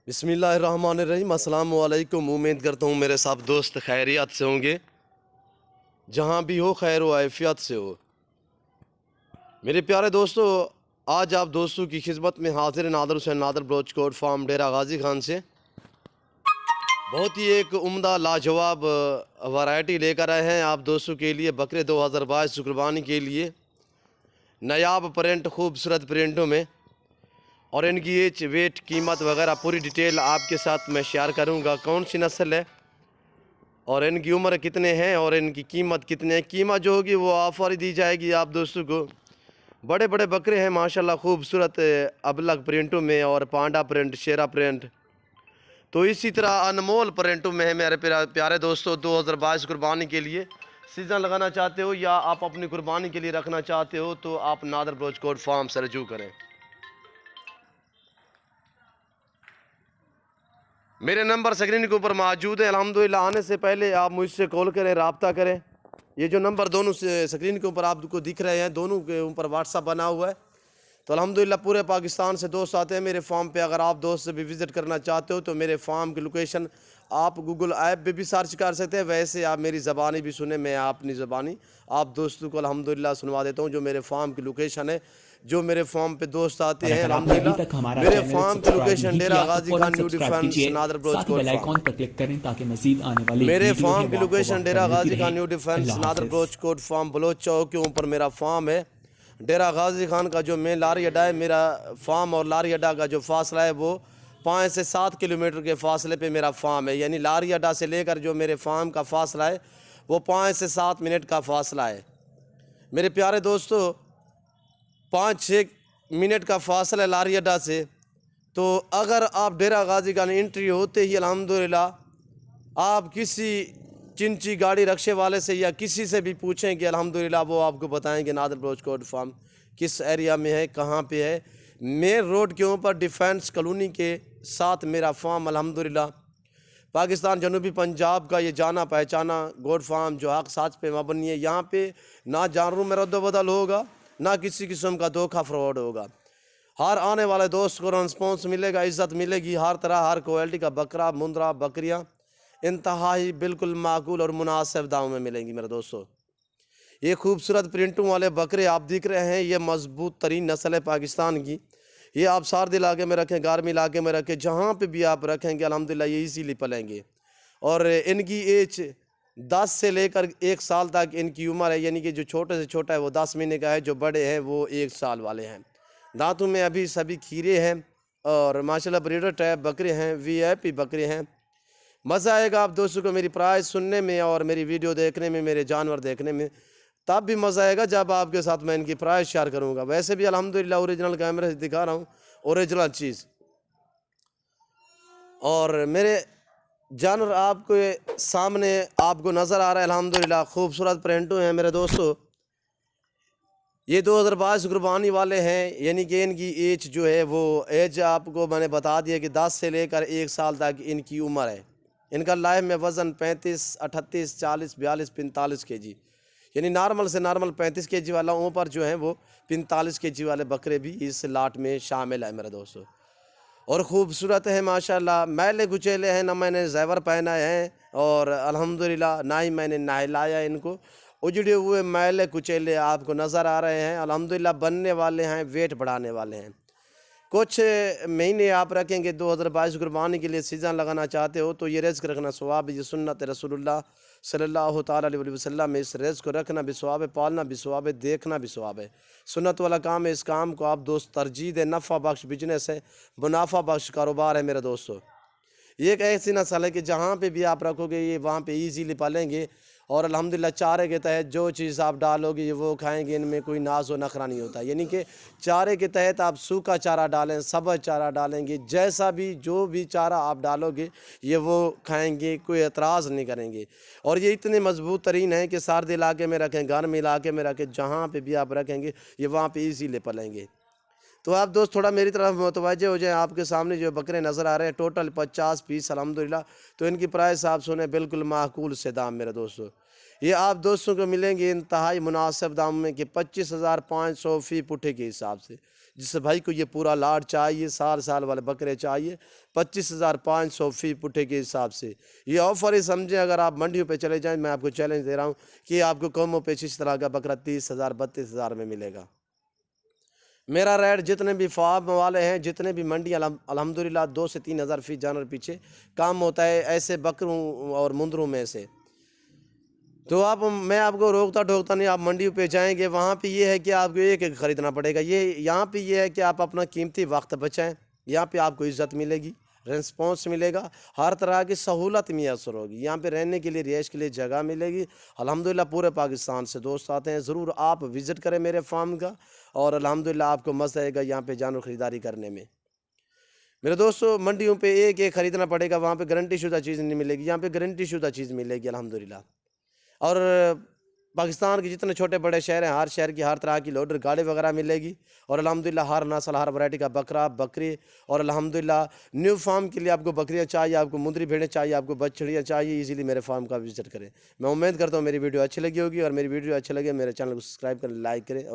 बिस्मिल्लाहिर्रहमानिर्रहीम। अस्सलाम वालेकुम। उम्मीद करता हूँ मेरे सब दोस्त खैरियत से होंगे, जहाँ भी हो खैर व आफियत से हो। मेरे प्यारे दोस्तों, आज आप दोस्तों की खिदमत में हाजिर नादर हुसैन नादर बलोच कोट फार्म डेरा गाजी खान से बहुत ही एक उम्दा लाजवाब वैरायटी लेकर आए हैं आप दोस्तों के लिए। बकरे 2022 कुर्बानी के लिए नायाब प्रिंट, खूबसूरत प्रिंटों में, और इनकी एज, वेट, कीमत वगैरह पूरी डिटेल आपके साथ मैं शेयर करूंगा। कौन सी नस्ल है और इनकी उम्र कितने हैं और इनकी कीमत कितने है। कीमत जो होगी वो ऑफर ही दी जाएगी आप दोस्तों को। बड़े बड़े बकरे हैं माशाल्लाह, खूबसूरत अबलग प्रिंटों में और पांडा प्रिंट, शेरा प्रिंट, तो इसी तरह अनमोल प्रिंटों में है मेरे प्यारे दोस्तों। 2022 कुर्बानी के लिए सीज़न लगाना चाहते हो या आप अपनी कुर्बानी के लिए रखना चाहते हो तो आप नादर बलोच कोट फार्म से रजू करें। मेरे नंबर स्क्रीन के ऊपर मौजूद है। अल्हम्दुलिल्लाह आने से पहले आप मुझसे कॉल करें, रब्ता करें। ये जो नंबर दोनों स्क्रीन के ऊपर आपको दिख रहे हैं, दोनों के ऊपर व्हाट्सअप बना हुआ है। तो अल्हम्दुलिल्लाह पूरे पाकिस्तान से दोस्त आते हैं मेरे फार्म पे। अगर आप दोस्त से भी विज़िट करना चाहते हो तो मेरे फार्म की लोकेशन आप गूगल ऐप पे भी सर्च कर सकते हैं। वैसे आप मेरी ज़बानी भी सुने, मैं अपनी ज़बानी आप दोस्तों को अल्हम्दुलिल्लाह सुनवा देता हूँ। जो मेरे फार्म की लोकेशन है, जो मेरे फार्म पे दोस्त आते हैं अल्हम्दुलिल्लाह, मेरे फार्म की location Dera Ghazi Khan new defence Nadar Baloch Kot farm. पर क्लिक करें ताकि मजीद आने वाले मेरे वीडियो फार्म है की वो आपको लोकेशन वक्त डेरा पर मिलती गाजी खान रहे। न्यू डिफेंस अल्लाह नादर हाफिज। बलोच कोट फार्म बलोच चौक के ऊपर मेरा फार्म है। डेरा गाजी खान का जो मेन लारी अड्डा है, मेरा फार्म और लारी अड्डा का जो फासला है वो 5 से 7 किलोमीटर के फासले पे मेरा फार्म है। यानी लारी अड्डा से लेकर जो मेरे फार्म का फासला है वो 5 से 7 मिनट का फासला है। मेरे प्यारे दोस्तों, 5-6 मिनट का फासला है लारी अड्डा से। तो अगर आप डेरा गाजी खान एंट्री होते ही अल्हम्दुलिल्लाह आप किसी चिंची गाड़ी रक्शे वाले से या किसी से भी पूछेंगे, अल्हम्दुलिल्लाह वो आपको बताएंगे नादर बलोच कोट फार्म किस एरिया में है, कहाँ पे है। मेन रोड के ऊपर डिफेंस कॉलोनी के साथ मेरा फार्म अल्हम्दुलिल्लाह पाकिस्तान जनूबी पंजाब का ये जाना पहचाना गोट फार्म जो हक साच पे मबनी है। यहाँ पे ना जानवरों में रद्द-बदल होगा, ना किसी किस्म का धोखा फ्रॉड होगा। हर आने वाले दोस्त को रिस्पॉन्स मिलेगा, इज़्ज़त मिलेगी। हर तरह, हर क्वालिटी का बकरा, मुंद्रा, बकरियाँ इंतहाई बिल्कुल माकूल और मुनासिब दामों में मिलेंगी मेरे दोस्तों। ये खूबसूरत प्रिंटों वाले बकरे आप दिख रहे हैं, ये मजबूत तरीन नस्ल है पाकिस्तान की। ये आप सार्द इलाके में रखें, गारमी इलाके में रखें, जहाँ पे भी आप रखेंगे अल्हम्दुलिल्लाह ये इजीली पलेंगे। और इनकी एज 10 से लेकर 1 साल तक इनकी उम्र है। यानी कि जो छोटे से छोटा है वो 10 महीने का है, जो बड़े हैं वो 1 साल वाले हैं। दांतों में अभी सभी खीरे हैं और माशाल्लाह ब्रीडर टाइप बकरे हैं, वीआईपी बकरे हैं। मज़ा आएगा आप दोस्तों को मेरी प्राइस सुनने में और मेरी वीडियो देखने में, मेरे जानवर देखने में। तब भी मज़ा आएगा जब आपके साथ मैं इनकी प्राइस शेयर करूँगा। वैसे भी अल्हम्दुलिल्लाह ओरिजिनल कैमरे से दिखा रहा हूँ, ओरिजिनल चीज़। और मेरे जानवर आपके सामने आपको नज़र आ रहा है अल्हम्दुलिल्लाह, खूबसूरत प्रिंटों हैं मेरे दोस्तों। ये 2022 कुर्बानी वाले हैं। यानी कि इनकी एज जो है वो एज आपको मैंने बता दिया कि 10 से लेकर 1 साल तक इनकी उम्र है। इनका लाइफ में वज़न 35, 38, 40, 42, 45 केजी, यानी नॉर्मल से नॉर्मल 35 केजी वाला ऊपर जो है वो 45 केजी वाले बकरे भी इस लाट में शामिल है मेरे दोस्तों। और ख़ूबसूरत है माशाल्लाह, मैले कुचेले हैं, ना मैंने ज़ेवर पहना है और अल्हम्दुलिल्लाह ना ही मैंने नहलाया इनको। उजड़े हुए मैले कुचेले आपको नज़र आ रहे हैं। अल्हम्दुलिल्लाह बनने वाले हैं, वेट बढ़ाने वाले हैं। कुछ महीने आप रखेंगे 2022 कुर्बानी के लिए सीज़न लगाना चाहते हो तो ये रिज़्क़ रखना सवाब है। ये सुन्नत रसूलुल्लाह सल्लल्लाहु तआला अलैहि वसल्लम में इस रिज़्क़ को रखना भी सवाब है, पालना भी सवाब है, देखना भी सवाब है। सुन्नत वाला काम है। इस काम को आप दोस्त तरजीह दें। नफ़ा बख्श बिजनेस है, मुनाफा बख्श कारोबार है मेरे दोस्तों। ये एक ऐसी नस्ल है कि जहाँ पे भी आप रखोगे ये वहाँ पे ईज़िली पालेंगे। और अल्हम्दुलिल्लाह चारे के तहत जो चीज़ आप डालोगे ये वो खाएंगे। इनमें कोई नाज व नखरा नहीं होता। यानी कि चारे के तहत आप सूखा चारा डालें, सब्ज़ चारा डालेंगे, जैसा भी जो भी चारा आप डालोगे ये वो खाएंगे, कोई एतराज़ नहीं करेंगे। और ये इतने मजबूत तरीन है कि सर्द इलाके में रखें, गर्म इलाके में रखें, जहाँ पर भी आप रखेंगे ये वहाँ पर ईज़िली पलेंगे। तो आप दोस्त थोड़ा मेरी तरफ मुतवज्जे हो जाएं। आपके सामने जो बकरे नज़र आ रहे हैं टोटल 50 पीस अल्हम्दुलिल्लाह। तो इनकी प्राइस आप सुने बिल्कुल माकूल से दाम मेरे दोस्तों। ये आप दोस्तों को मिलेंगे इंतहाई मुनासिब दाम में कि 25,500 फ़ी पुट्ठे के हिसाब से। जिस भाई को ये पूरा लाट चाहिए, 4 साल वाले बकरे चाहिए, 25,500 फी पुट्ठे के हिसाब से ये ऑफ़र ही समझें। अगर आप मंडियों पे चले जाएं, मैं आपको चैलेंज दे रहा हूँ कि आपको कम पेश इस तरह का बकरा 30,000 32,000 में मिलेगा। मेरा रेट जितने भी फार्म वाले हैं, जितने भी मंडी अल्हम्दुलिल्लाह 2 से 3 हज़ार फी जानवर पीछे काम होता है ऐसे बकरों और मुंदरों में से। तो मैं आपको रोकता टोकता नहीं, आप मंडियों पे जाएंगे, वहाँ पे ये है कि आपको एक एक ख़रीदना पड़ेगा। यहाँ पे ये है कि आप अपना कीमती वक्त बचाएं, यहाँ पे आपको इज़्ज़त मिलेगी, रिस्पॉन्स मिलेगा, हर तरह की सहूलत मैसर होगी। यहाँ पे रहने के लिए, रिहाइश के लिए जगह मिलेगी। अल्हम्दुलिल्लाह पूरे पाकिस्तान से दोस्त आते हैं, ज़रूर आप विज़िट करें मेरे फार्म का, और अल्हम्दुलिल्लाह आपको मज़ा आएगा यहाँ पे जानवर ख़रीदारी करने में। मेरे दोस्तों, मंडियों पे एक एक ख़रीदना पड़ेगा, वहाँ पे गारंटी शुदा चीज़ नहीं मिलेगी, यहाँ पे गारंटी शुदा चीज़ मिलेगी अल्हम्दुलिल्लाह। और पाकिस्तान के जितने छोटे बड़े शहर हैं, हर शहर की हर तरह की लोडर गाड़ी वगैरह मिलेगी, और अल्हम्दुलिल्लाह हर नस्ल, हर वैरायटी का बकरा, बकरी, और अल्हम्दुलिल्लाह न्यू फार्म के लिए आपको बकरियां चाहिए, आपको मुंदरी भेड़ें चाहिए, आपको बछड़ियाँ चाहिए, इजीली मेरे फार्म का विजिट करें। मैं उम्मीद करता हूँ मेरी वीडियो अच्छी लगी होगी, और मेरी वीडियो अच्छी लगे मेरे चैनल को सब्सक्राइब करें, लाइक करें और